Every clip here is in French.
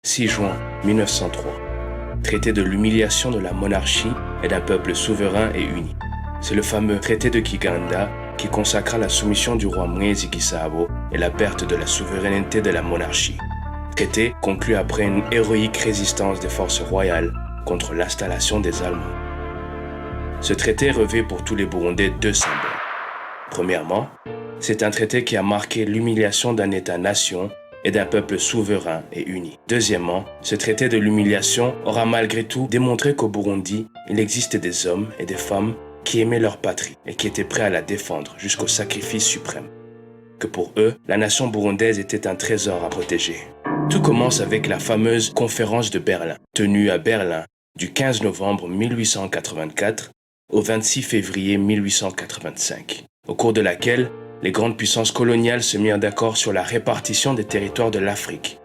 6 juin 1903. Traité de l'humiliation de la monarchie et d'un peuple souverain et uni. C'est le fameux traité de Kiganda qui consacra la soumission du roi Mwezi Gisabo et la perte de la souveraineté de la monarchie. Traité conclu après une héroïque résistance des forces royales contre l'installation des Allemands. Ce traité revêt pour tous les Burundais deux symboles. Premièrement, c'est un traité qui a marqué l'humiliation d'un État-nation et d'un peuple souverain et uni. Deuxièmement, ce traité de l'humiliation aura malgré tout démontré qu'au Burundi, il existe des hommes et des femmes qui aimaient leur patrie et qui étaient prêts à la défendre jusqu'au sacrifice suprême. Que pour eux, la nation burundaise était un trésor à protéger. Tout commence avec la fameuse conférence de Berlin, tenue à Berlin du 15 novembre 1884 au 26 février 1885, au cours de laquelle les grandes puissances coloniales se mirent d'accord sur la répartition des territoires de l'Afrique,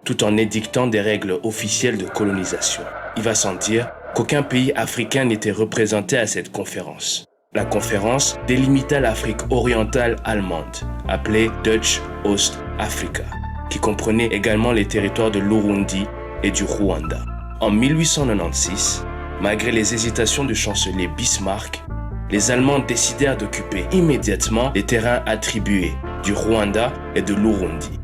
tout en édictant des règles officielles de colonisation. Il va sans dire qu'aucun pays africain n'était représenté à cette conférence. La conférence délimita l'Afrique orientale allemande, appelée Dutch Ost-Afrika, qui comprenait également les territoires de l'Urundi et du Rwanda. En 1896, malgré les hésitations du chancelier Bismarck, les Allemands décidèrent d'occuper immédiatement les terrains attribués du Rwanda et de l'Urundi.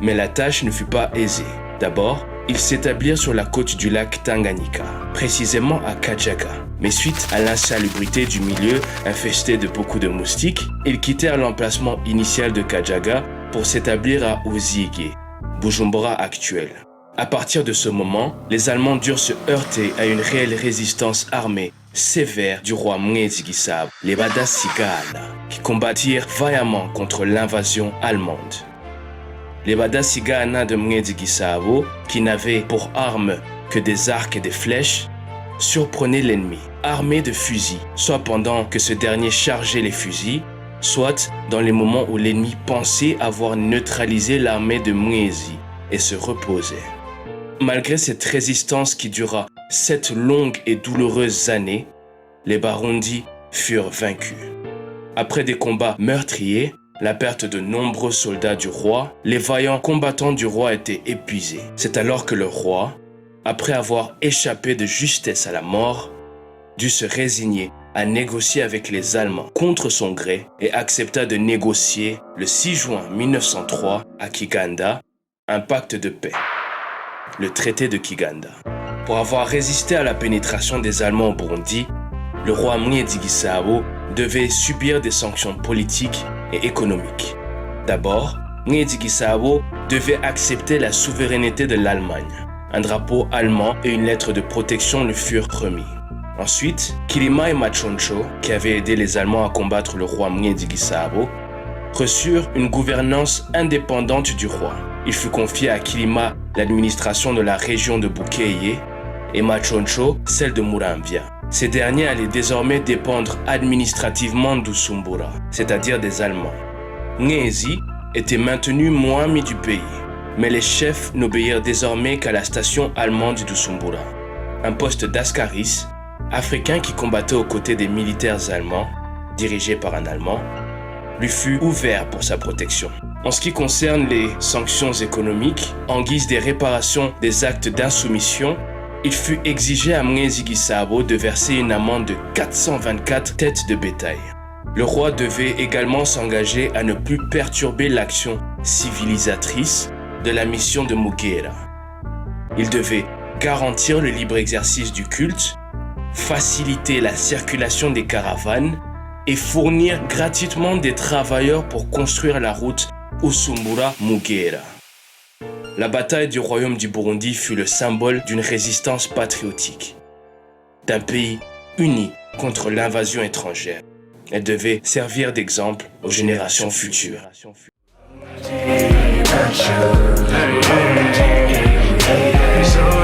Mais la tâche ne fut pas aisée. D'abord, ils s'établirent sur la côte du lac Tanganyika, précisément à Kajaga. Mais suite à l'insalubrité du milieu infesté de beaucoup de moustiques, ils quittèrent l'emplacement initial de Kajaga pour s'établir à Uzige, Bujumbura actuel. À partir de ce moment, les Allemands durent se heurter à une réelle résistance armée sévère du roi Mwezi Gisabo, les Badasigana, qui combattirent vaillamment contre l'invasion allemande. Les Badasigana de Mwezi Gisabo, qui n'avaient pour armes que des arcs et des flèches, surprenaient l'ennemi, armés de fusils, soit pendant que ce dernier chargeait les fusils, soit dans les moments où l'ennemi pensait avoir neutralisé l'armée de Mwezi et se reposait. Malgré cette résistance qui dura 7 longues et douloureuses années, les Barundi furent vaincus. Après des combats meurtriers, la perte de nombreux soldats du roi, les vaillants combattants du roi étaient épuisés. C'est alors que le roi, après avoir échappé de justesse à la mort, dut se résigner à négocier avec les Allemands contre son gré et accepta de négocier le 6 juin 1903 à Kiganda un pacte de paix, le traité de Kiganda. Pour avoir résisté à la pénétration des Allemands au Burundi, le roi Mwezi Gisabo devait subir des sanctions politiques et économiques. D'abord, Mwezi Gisabo devait accepter la souveraineté de l'Allemagne. Un drapeau allemand et une lettre de protection lui furent remis. Ensuite, Kilima et Machoncho, qui avaient aidé les Allemands à combattre le roi Mwezi Gisabo, reçurent une gouvernance indépendante du roi. Il fut confié à Kilima l'administration de la région de Bukeye et Machoncho celle de Muramvya. Ces derniers allaient désormais dépendre administrativement d'Usumbura, c'est-à-dire des Allemands. Mwezi était maintenu Mwami du pays, mais les chefs n'obéirent désormais qu'à la station allemande d'Usumbura. Un poste d'Askaris, africain qui combattait aux côtés des militaires allemands, dirigé par un Allemand, lui fut ouvert pour sa protection. En ce qui concerne les sanctions économiques, en guise des réparations des actes d'insoumission, il fut exigé à Mwezi Gisabo de verser une amende de 424 têtes de bétail. Le roi devait également s'engager à ne plus perturber l'action civilisatrice de la mission de Mugera. Il devait garantir le libre exercice du culte, faciliter la circulation des caravanes et fournir gratuitement des travailleurs pour construire la route Usumbura-Mugera. La bataille du royaume du Burundi fut le symbole d'une résistance patriotique, d'un pays uni contre l'invasion étrangère. Elle devait servir d'exemple aux générations futures. So